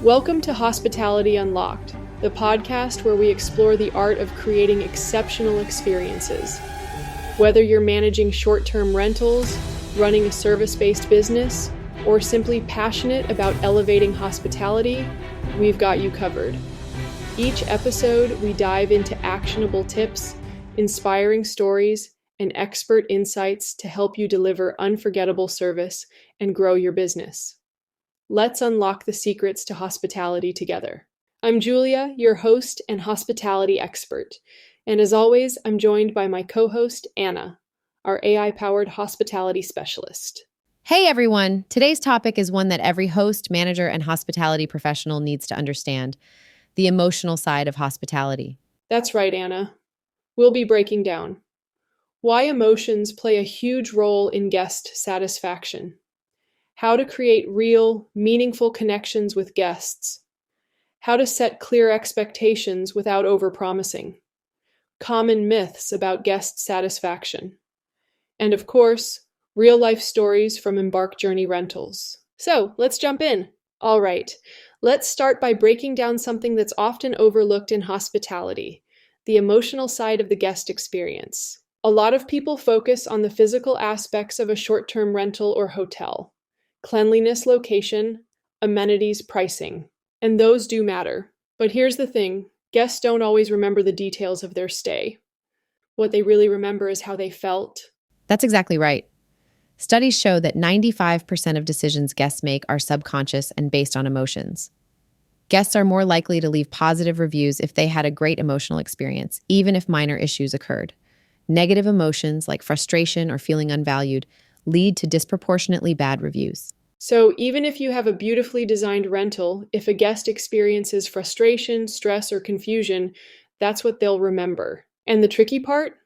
Welcome to Hospitality Unlocked, the podcast where we explore the art of creating exceptional experiences. Whether you're managing short-term rentals, running a service-based business, or simply passionate about elevating hospitality, we've got you covered. Each episode, we dive into actionable tips, inspiring stories, and expert insights to help you deliver unforgettable service and grow your business. Let's unlock the secrets to hospitality together. I'm Julia, your host and hospitality expert. And as always, I'm joined by my co-host, Anna, our AI-powered hospitality specialist. Hey everyone! Today's topic is one that every host, manager, and hospitality professional needs to understand: the emotional side of hospitality. That's right, Anna. We'll be breaking down why emotions play a huge role in guest satisfaction, how to create real, meaningful connections with guests, how to set clear expectations without overpromising, common myths about guest satisfaction, and of course, real-life stories from Embark Journey Rentals. So, let's jump in. All right, let's start by breaking down something that's often overlooked in hospitality: the emotional side of the guest experience. A lot of people focus on the physical aspects of a short-term rental or hotel: cleanliness, location, amenities, pricing. And those do matter. But here's the thing: guests don't always remember the details of their stay. What they really remember is how they felt. That's exactly right. Studies show that 95% of decisions guests make are subconscious and based on emotions. Guests are more likely to leave positive reviews if they had a great emotional experience, even if minor issues occurred. Negative emotions like frustration or feeling unvalued lead to disproportionately bad reviews. So even if you have a beautifully designed rental, if a guest experiences frustration, stress, or confusion, that's what they'll remember. And the tricky part?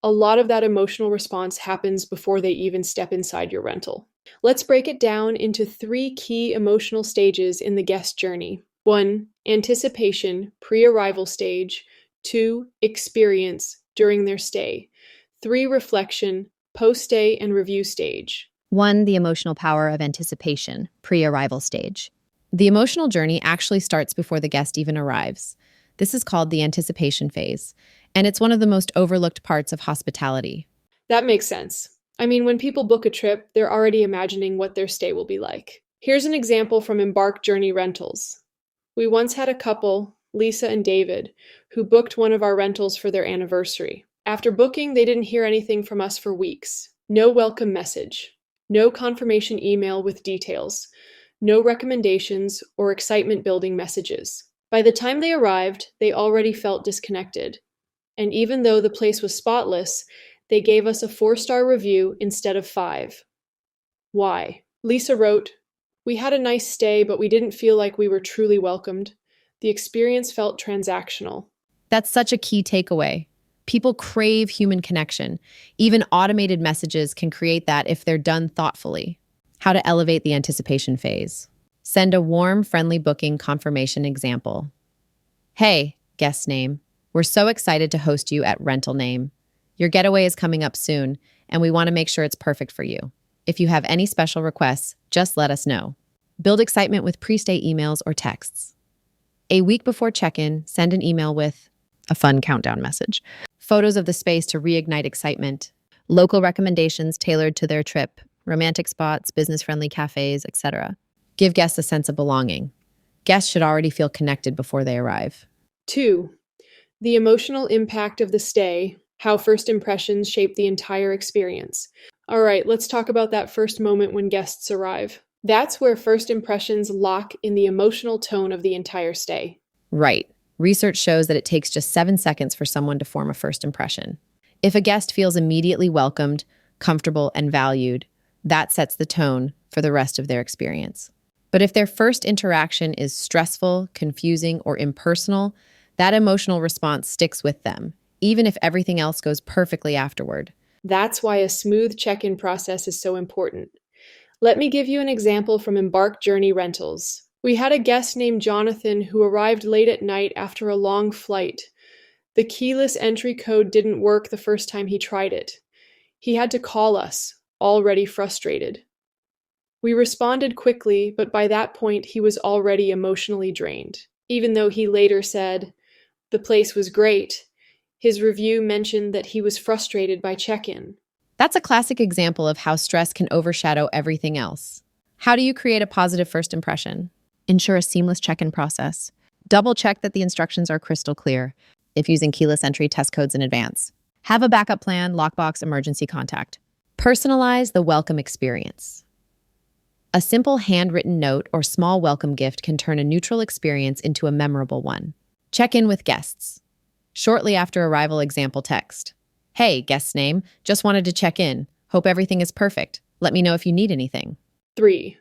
A lot of that emotional response happens before they even step inside your rental. Let's break it down into 3 key emotional stages in the guest journey. 1. Anticipation, pre-arrival stage. 2. Experience, during their stay. 3. Reflection, post-stay and review stage. 1. The emotional power of anticipation, pre-arrival stage. The emotional journey actually starts before the guest even arrives. This is called the anticipation phase, and it's one of the most overlooked parts of hospitality. That makes sense. I mean, when people book a trip, they're already imagining what their stay will be like. Here's an example from Embark Journey Rentals. We once had a couple, Lisa and David, who booked one of our rentals for their anniversary. After booking, they didn't hear anything from us for weeks. No welcome message. No confirmation email with details. No recommendations or excitement-building messages. By the time they arrived, they already felt disconnected. And even though the place was spotless, they gave us a 4-star review instead of 5. Why? Lisa wrote, "We had a nice stay, but we didn't feel like we were truly welcomed. The experience felt transactional." That's such a key takeaway. People crave human connection. Even automated messages can create that if they're done thoughtfully. How to elevate the anticipation phase. Send a warm, friendly booking confirmation example. Hey, guest name. We're so excited to host you at Rental Name. Your getaway is coming up soon, and we want to make sure it's perfect for you. If you have any special requests, just let us know. Build excitement with pre-stay emails or texts. A week before check-in, send an email with a fun countdown message. Photos of the space to reignite excitement. Local recommendations tailored to their trip. Romantic spots, business-friendly cafes, etc. Give guests a sense of belonging. Guests should already feel connected before they arrive. 2. The emotional impact of the stay, how first impressions shape the entire experience. All right, let's talk about that first moment when guests arrive. That's where first impressions lock in the emotional tone of the entire stay. Right. Research shows that it takes just 7 seconds for someone to form a first impression. If a guest feels immediately welcomed, comfortable, and valued, that sets the tone for the rest of their experience. But if their first interaction is stressful, confusing, or impersonal, that emotional response sticks with them, even if everything else goes perfectly afterward. That's why a smooth check-in process is so important. Let me give you an example from Embark Journey Rentals. We had a guest named Jonathan who arrived late at night after a long flight. The keyless entry code didn't work the first time he tried it. He had to call us, already frustrated. We responded quickly, but by that point he was already emotionally drained. Even though he later said, "The place was great," his review mentioned that he was frustrated by check-in. That's a classic example of how stress can overshadow everything else. How do you create a positive first impression? Ensure a seamless check-in process. Double check that the instructions are crystal clear. If using keyless entry, test codes in advance. Have a backup plan, lockbox, emergency contact. Personalize the welcome experience. A simple handwritten note or small welcome gift can turn a neutral experience into a memorable one. Check in with guests. Shortly after arrival, example text. "Hey, guest's name, just wanted to check in. Hope everything is perfect. Let me know if you need anything." 3.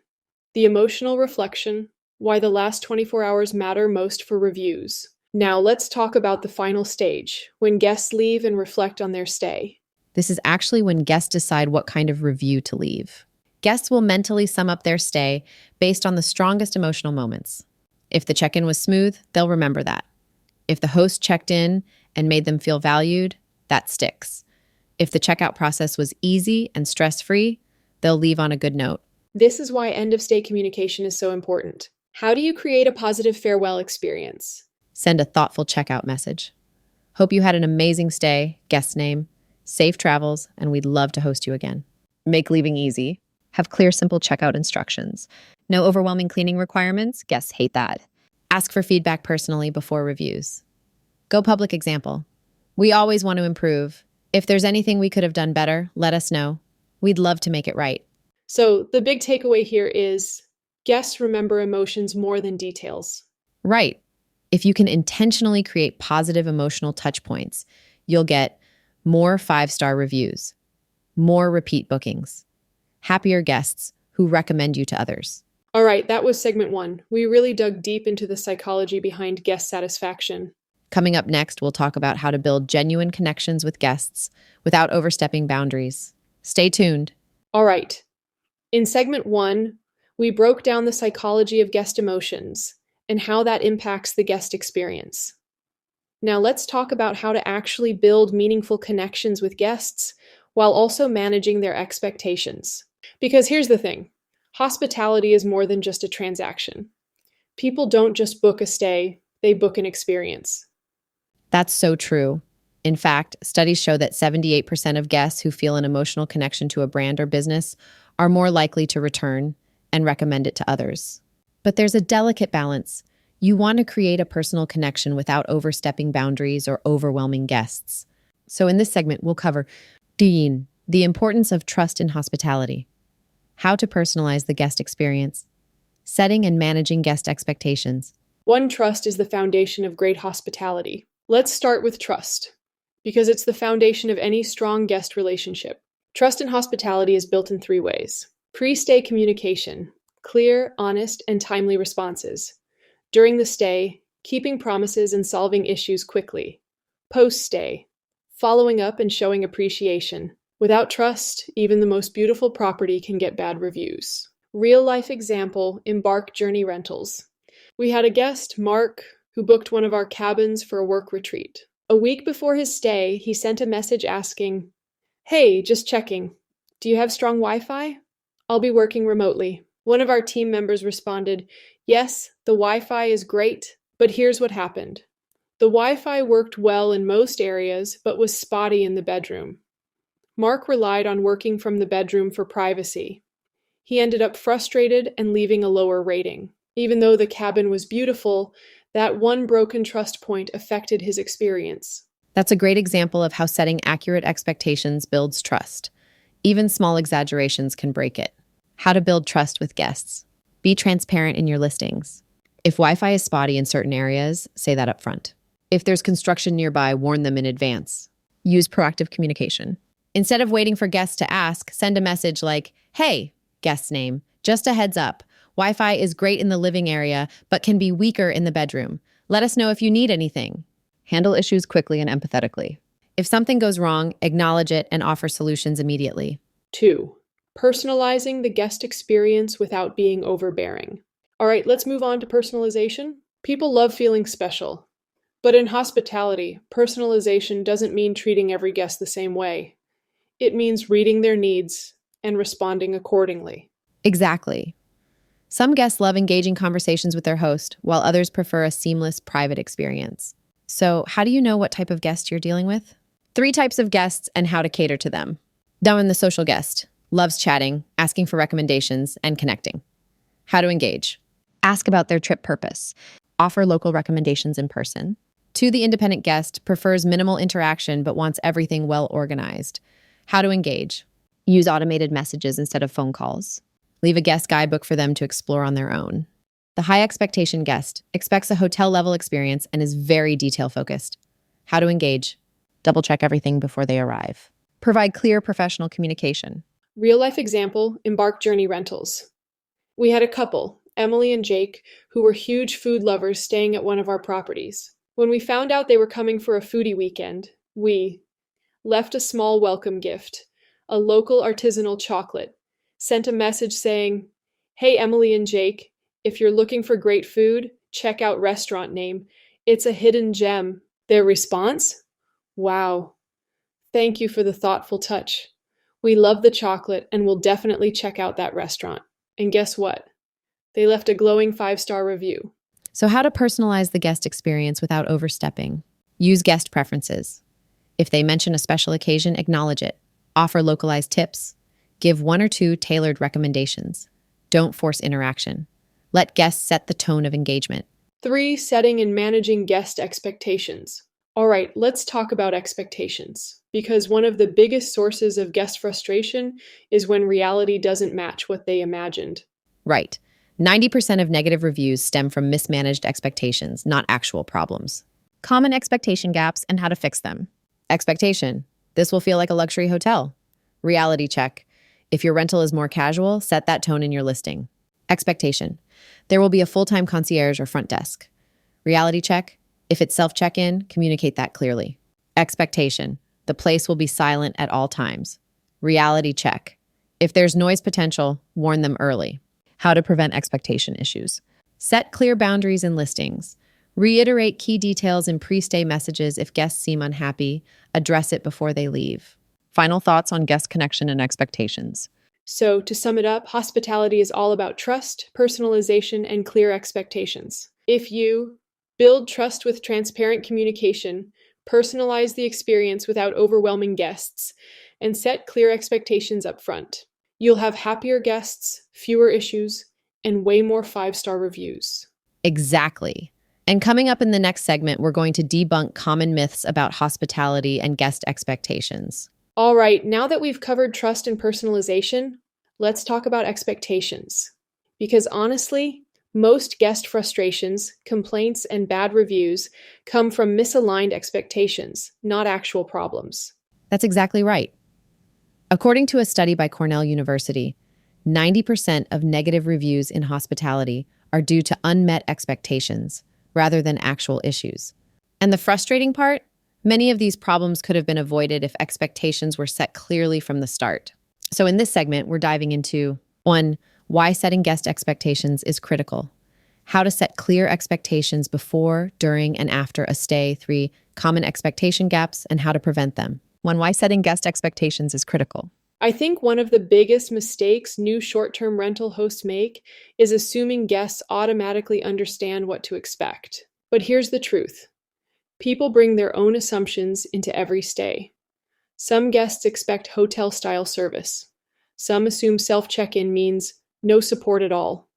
The emotional reflection, why the last 24 hours matter most for reviews. Now let's talk about the final stage, when guests leave and reflect on their stay. This is actually when guests decide what kind of review to leave. Guests will mentally sum up their stay based on the strongest emotional moments. If the check-in was smooth, they'll remember that. If the host checked in and made them feel valued, that sticks. If the checkout process was easy and stress-free, they'll leave on a good note. This is why end-of-stay communication is so important. How do you create a positive farewell experience? Send a thoughtful checkout message. "Hope you had an amazing stay, guest name, safe travels, and we'd love to host you again." Make leaving easy. Have clear, simple checkout instructions. No overwhelming cleaning requirements. Guests hate that. Ask for feedback personally before reviews. Go public example. "We always want to improve. If there's anything we could have done better, let us know. We'd love to make it right." So the big takeaway here is guests remember emotions more than details. Right. If you can intentionally create positive emotional touch points, you'll get more 5-star reviews, more repeat bookings, happier guests who recommend you to others. All right, that was segment 1. We really dug deep into the psychology behind guest satisfaction. Coming up next, we'll talk about how to build genuine connections with guests without overstepping boundaries. Stay tuned. All right. In segment 1, we broke down the psychology of guest emotions and how that impacts the guest experience. Now let's talk about how to actually build meaningful connections with guests while also managing their expectations. Because here's the thing, hospitality is more than just a transaction. People don't just book a stay, they book an experience. That's so true. In fact, studies show that 78% of guests who feel an emotional connection to a brand or business are more likely to return and recommend it to others. But there's a delicate balance. You want to create a personal connection without overstepping boundaries or overwhelming guests. So in this segment, we'll cover the importance of trust in hospitality, how to personalize the guest experience, setting and managing guest expectations. Trust is the foundation of great hospitality. Let's start with trust, because it's the foundation of any strong guest relationship. Trust in hospitality is built in 3 ways. Pre-stay communication, clear, honest, and timely responses. During the stay, keeping promises and solving issues quickly. Post-stay, following up and showing appreciation. Without trust, even the most beautiful property can get bad reviews. Real-life example, Embark Journey Rentals. We had a guest, Mark, who booked one of our cabins for a work retreat. A week before his stay, he sent a message asking, "Hey, just checking. Do you have strong Wi-Fi? I'll be working remotely." One of our team members responded, "Yes, the Wi-Fi is great, but here's what happened. The Wi-Fi worked well in most areas, but was spotty in the bedroom." Mark relied on working from the bedroom for privacy. He ended up frustrated and leaving a lower rating. Even though the cabin was beautiful, that one broken trust point affected his experience. That's a great example of how setting accurate expectations builds trust. Even small exaggerations can break it. How to build trust with guests. Be transparent in your listings. If Wi-Fi is spotty in certain areas, say that up front. If there's construction nearby, warn them in advance. Use proactive communication. Instead of waiting for guests to ask, send a message like, "Hey, guest's name, just a heads up. Wi-Fi is great in the living area, but can be weaker in the bedroom. Let us know if you need anything." Handle issues quickly and empathetically. If something goes wrong, acknowledge it and offer solutions immediately. 2. Personalizing the guest experience without being overbearing. All right, let's move on to personalization. People love feeling special. But in hospitality, personalization doesn't mean treating every guest the same way. It means reading their needs and responding accordingly. Exactly. Some guests love engaging conversations with their host, while others prefer a seamless, private experience. So, how do you know what type of guest you're dealing with? 3 types of guests and how to cater to them. Down the social guest loves chatting, asking for recommendations, and connecting. How to engage. Ask about their trip purpose. Offer local recommendations in person. 2, the independent guest prefers minimal interaction but wants everything well organized. How to engage. Use automated messages instead of phone calls. Leave a guest guidebook for them to explore on their own. The high expectation guest expects a hotel level experience and is very detail focused. How to engage. Double check everything before they arrive. Provide clear professional communication. Real life example, Embark Journey Rentals. We had a couple, Emily and Jake, who were huge food lovers staying at one of our properties. When we found out they were coming for a foodie weekend, we left a small welcome gift, a local artisanal chocolate, sent a message saying, "Hey Emily and Jake, if you're looking for great food, check out restaurant name. It's a hidden gem." Their response? "Wow. Thank you for the thoughtful touch. We love the chocolate and will definitely check out that restaurant." And guess what? They left a glowing 5-star review. So, how to personalize the guest experience without overstepping? Use guest preferences. If they mention a special occasion, acknowledge it. Offer localized tips. Give 1 or 2 tailored recommendations. Don't force interaction. Let guests set the tone of engagement. 3, setting and managing guest expectations. All right, let's talk about expectations, because one of the biggest sources of guest frustration is when reality doesn't match what they imagined. Right. 90% of negative reviews stem from mismanaged expectations, not actual problems. Common expectation gaps and how to fix them. Expectation. This will feel like a luxury hotel. Reality check. If your rental is more casual, set that tone in your listing. Expectation. There will be a full-time concierge or front desk. Reality check. If it's self-check-in, communicate that clearly. Expectation. The place will be silent at all times. Reality check. If there's noise potential, warn them early. How to prevent expectation issues. Set clear boundaries in listings. Reiterate key details in pre-stay messages if guests seem unhappy. Address it before they leave. Final thoughts on guest connection and expectations. So, to sum it up, hospitality is all about trust, personalization, and clear expectations. If you build trust with transparent communication, personalize the experience without overwhelming guests, and set clear expectations up front, you'll have happier guests, fewer issues, and way more 5-star reviews. Exactly. And coming up in the next segment, we're going to debunk common myths about hospitality and guest expectations. All right, now that we've covered trust and personalization, let's talk about expectations. Because honestly, most guest frustrations, complaints, and bad reviews come from misaligned expectations, not actual problems. That's exactly right. According to a study by Cornell University, 90% of negative reviews in hospitality are due to unmet expectations rather than actual issues. And the frustrating part? Many of these problems could have been avoided if expectations were set clearly from the start. So in this segment, we're diving into 1, why setting guest expectations is critical, how to set clear expectations before, during, and after a stay, 3, common expectation gaps, and how to prevent them. 1, why setting guest expectations is critical. I think one of the biggest mistakes new short-term rental hosts make is assuming guests automatically understand what to expect. But here's the truth. People bring their own assumptions into every stay. Some guests expect hotel-style service. Some assume self-check-in means no support at all.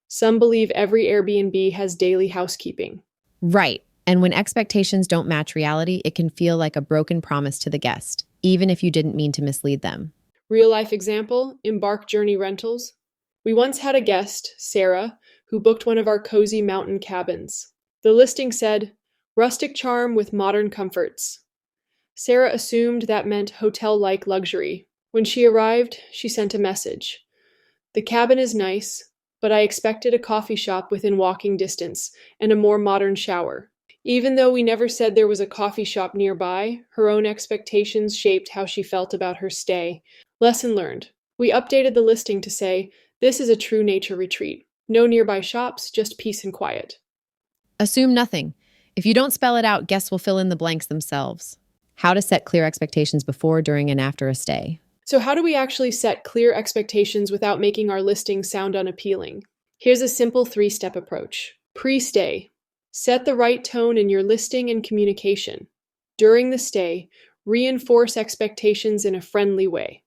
Some believe every Airbnb has daily housekeeping. Right. And when expectations don't match reality, it can feel like a broken promise to the guest, even if you didn't mean to mislead them. Real-life example, Embark Journey Rentals. We once had a guest, Sarah, who booked one of our cozy mountain cabins. The listing said, "Rustic charm with modern comforts." Sarah assumed that meant hotel-like luxury. When she arrived, she sent a message. "The cabin is nice, but I expected a coffee shop within walking distance and a more modern shower." Even though we never said there was a coffee shop nearby, her own expectations shaped how she felt about her stay. Lesson learned. We updated the listing to say, "This is a true nature retreat. No nearby shops, just peace and quiet." Assume nothing. If you don't spell it out, guests will fill in the blanks themselves. How to set clear expectations before, during, and after a stay. So, how do we actually set clear expectations without making our listing sound unappealing? Here's a simple 3-step approach. Pre-stay. Set the right tone in your listing and communication. During the stay, reinforce expectations in a friendly way.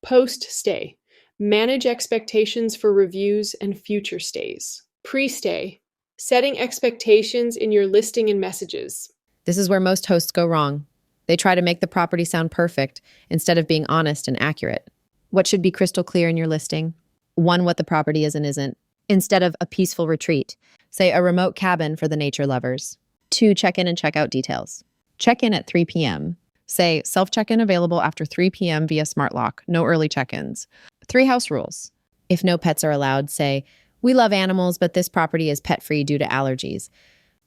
Post-stay. Manage expectations for reviews and future stays. Pre-stay. Setting expectations in your listing and messages. This is where most hosts go wrong. They try to make the property sound perfect instead of being honest and accurate. What should be crystal clear in your listing? 1, what the property is and isn't. Instead of a peaceful retreat, say a remote cabin for the nature lovers. 2, check-in and check-out details. Check-in at 3 p.m. Say self-check-in available after 3 p.m. via smart lock, no early check-ins. 3, house rules. If no pets are allowed, say, we love animals, but this property is pet-free due to allergies.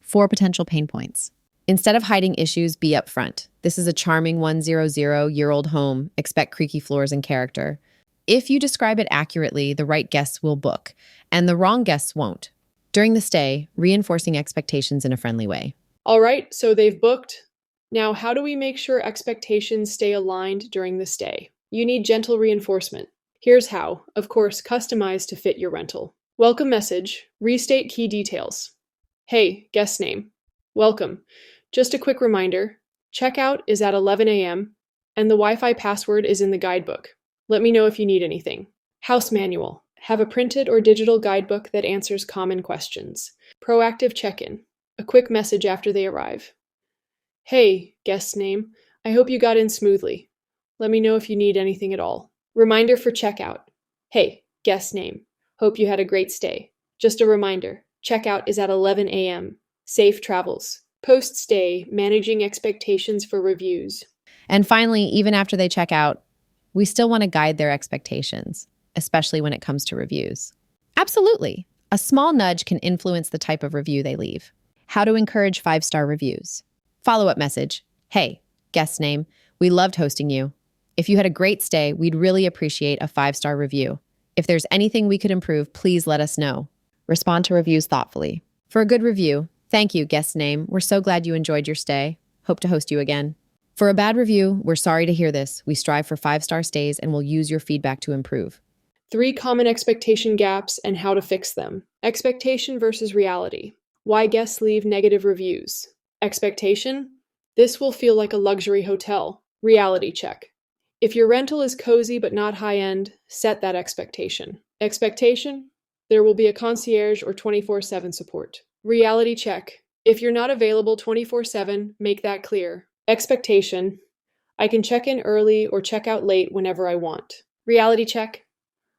4, potential pain points. Instead of hiding issues, be upfront. This is a charming 100-year-old home. Expect creaky floors and character. If you describe it accurately, the right guests will book, and the wrong guests won't. During the stay, reinforcing expectations in a friendly way. All right, so they've booked. Now, how do we make sure expectations stay aligned during the stay? You need gentle reinforcement. Here's how. Of course, customize to fit your rental. Welcome message. Restate key details. Hey, guest name. Welcome. Just a quick reminder, checkout is at 11 a.m. and the Wi-Fi password is in the guidebook. Let me know if you need anything. House manual. Have a printed or digital guidebook that answers common questions. Proactive check-in. A quick message after they arrive. Hey, guest name. I hope you got in smoothly. Let me know if you need anything at all. Reminder for checkout. Hey, guest name. Hope you had a great stay. Just a reminder, checkout is at 11 a.m. Safe travels. Post-stay, managing expectations for reviews. And finally, even after they check out, we still want to guide their expectations, especially when it comes to reviews. Absolutely. A small nudge can influence the type of review they leave. How to encourage 5-star reviews. Follow-up message. Hey, guest name. We loved hosting you. If you had a great stay, we'd really appreciate a 5-star review. If there's anything we could improve, please let us know. Respond to reviews thoughtfully. For a good review, thank you, guest name. We're so glad you enjoyed your stay. Hope to host you again. For a bad review, we're sorry to hear this. We strive for 5-star stays and will use your feedback to improve. 3 common expectation gaps and how to fix them. Expectation versus reality. Why guests leave negative reviews. Expectation. This will feel like a luxury hotel. Reality check. If your rental is cozy but not high-end, set that expectation. Expectation. There will be a concierge or 24/7 support. Reality check. If you're not available 24/7, make that clear. Expectation. I can check in early or check out late whenever I want. Reality check.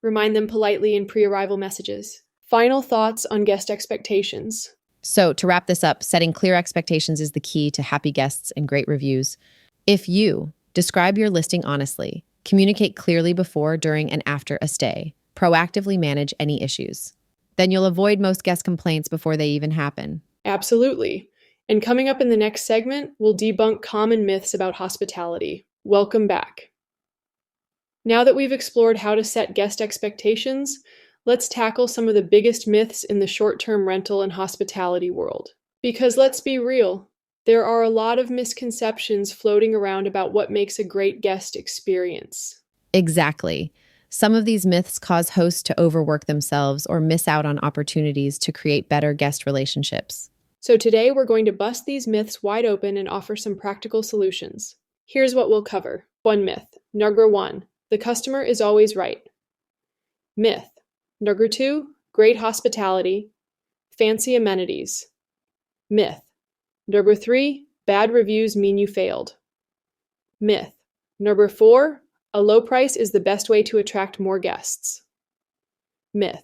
Remind them politely in pre-arrival messages. Final thoughts on guest expectations. So to wrap this up, setting clear expectations is the key to happy guests and great reviews. If you describe your listing honestly, communicate clearly before, during, and after a stay, proactively manage any issues, then you'll avoid most guest complaints before they even happen. Absolutely. And coming up in the next segment, we'll debunk common myths about hospitality. Welcome back. Now that we've explored how to set guest expectations, let's tackle some of the biggest myths in the short-term rental and hospitality world. Because let's be real, there are a lot of misconceptions floating around about what makes a great guest experience. Exactly. Some of these myths cause hosts to overwork themselves or miss out on opportunities to create better guest relationships. So today we're going to bust these myths wide open and offer some practical solutions. Here's what we'll cover. 1 myth. Number 1. The customer is always right. Myth. Number 2. Great hospitality. Fancy amenities. Myth. Number 3. Bad reviews mean you failed. Myth. Number 4. A low price is the best way to attract more guests. Myth.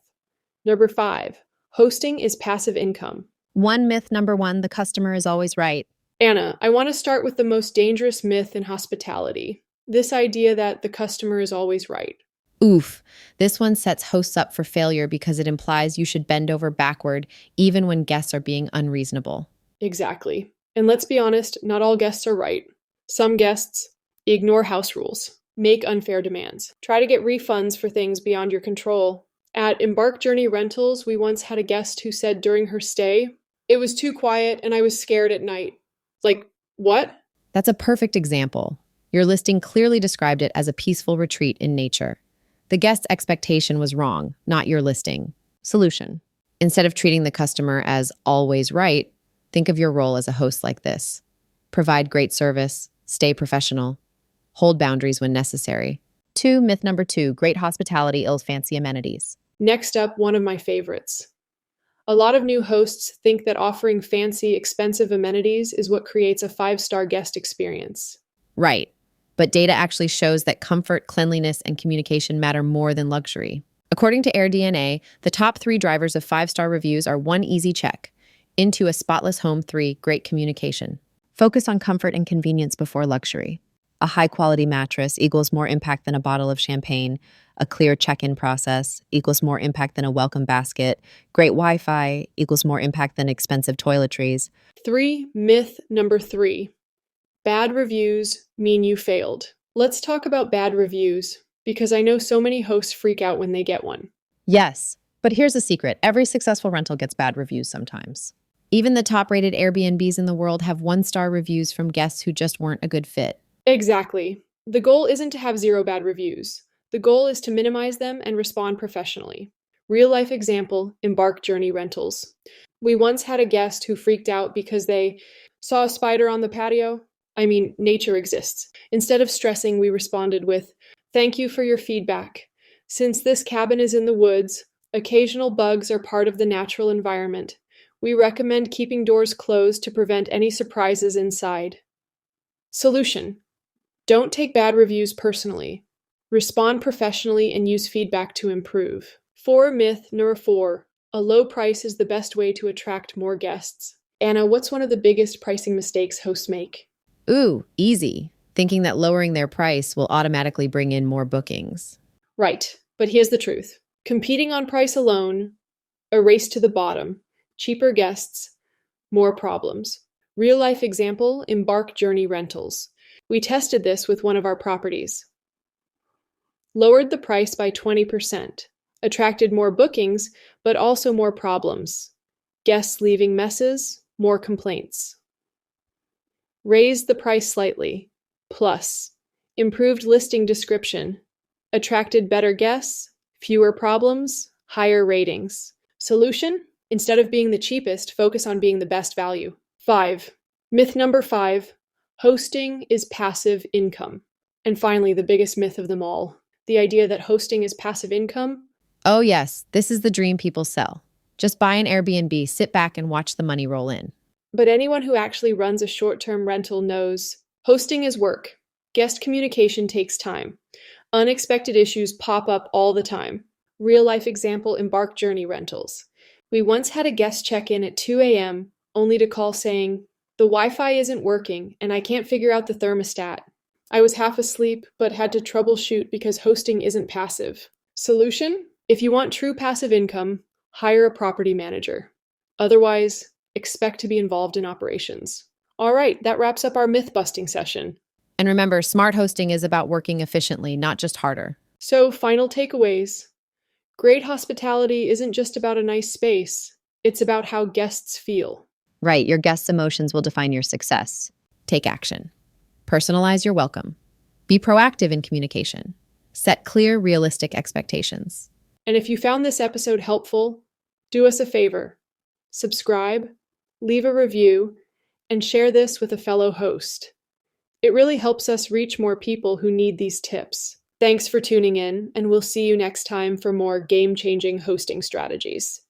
Number 5. Hosting is passive income. Number 1, the customer is always right. Anna, I want to start with the most dangerous myth in hospitality. This idea that the customer is always right. Oof. This one sets hosts up for failure because it implies you should bend over backward even when guests are being unreasonable. Exactly. And let's be honest, not all guests are right. Some guests ignore house rules, make unfair demands, try to get refunds for things beyond your control. At Embark Journey Rentals, we once had a guest who said during her stay, "It was too quiet and I was scared at night." Like, what? That's a perfect example. Your listing clearly described it as a peaceful retreat in nature. The guest's expectation was wrong, not your listing. Solution. Instead of treating the customer as always right, think of your role as a host like this. Provide great service, stay professional, hold boundaries when necessary. Myth number 2, great hospitality ills fancy amenities. Next up, one of my favorites. A lot of new hosts think that offering fancy, expensive amenities is what creates a 5-star guest experience. Right. But data actually shows that comfort, cleanliness, and communication matter more than luxury. According to AirDNA, the top 3 drivers of 5-star reviews are 1, easy check. Into a spotless home. 3, great communication. Focus on comfort and convenience before luxury. A high-quality mattress equals more impact than a bottle of champagne. A clear check-in process equals more impact than a welcome basket. Great Wi-Fi equals more impact than expensive toiletries. Myth number 3. Bad reviews mean you failed. Let's talk about bad reviews, because I know so many hosts freak out when they get one. Yes, but here's a secret. Every successful rental gets bad reviews sometimes. Even the top-rated Airbnbs in the world have 1-star reviews from guests who just weren't a good fit. Exactly. The goal isn't to have 0 bad reviews. The goal is to minimize them and respond professionally. Real-life example, Embark Journey Rentals. We once had a guest who freaked out because they saw a spider on the patio. I mean, nature exists. Instead of stressing, we responded with, "Thank you for your feedback. Since this cabin is in the woods, occasional bugs are part of the natural environment. We recommend keeping doors closed to prevent any surprises inside." Solution. Don't take bad reviews personally. Respond professionally and use feedback to improve. Myth number 4. A low price is the best way to attract more guests. Anna, what's one of the biggest pricing mistakes hosts make? Ooh, easy. Thinking that lowering their price will automatically bring in more bookings. Right, but here's the truth. Competing on price alone, a race to the bottom, cheaper guests, more problems. Real-life example, Embark Journey Rentals. We tested this with one of our properties. Lowered the price by 20%, attracted more bookings, but also more problems. Guests leaving messes, more complaints. Raised the price slightly, plus. Improved listing description, attracted better guests, fewer problems, higher ratings. Solution? Instead of being the cheapest, focus on being the best value. Myth number 5. Hosting is passive income. And finally, the biggest myth of them all. The idea that hosting is passive income. Oh yes, this is the dream people sell. Just buy an Airbnb, sit back and watch the money roll in. But anyone who actually runs a short-term rental knows hosting is work. Guest communication takes time. Unexpected issues pop up all the time. Real-life example, Embark Journey Rentals. We once had a guest check in at 2 a.m. only to call saying, "The Wi-Fi isn't working and I can't figure out the thermostat." I was half asleep but had to troubleshoot because hosting isn't passive. Solution? If you want true passive income, hire a property manager. Otherwise, expect to be involved in operations. All right, that wraps up our myth-busting session. And remember, smart hosting is about working efficiently, not just harder. So, final takeaways. Great hospitality isn't just about a nice space. It's about how guests feel. Right, your guests' emotions will define your success. Take action. Personalize your welcome. Be proactive in communication. Set clear, realistic expectations. And if you found this episode helpful, do us a favor. Subscribe, leave a review, and share this with a fellow host. It really helps us reach more people who need these tips. Thanks for tuning in, and we'll see you next time for more game-changing hosting strategies.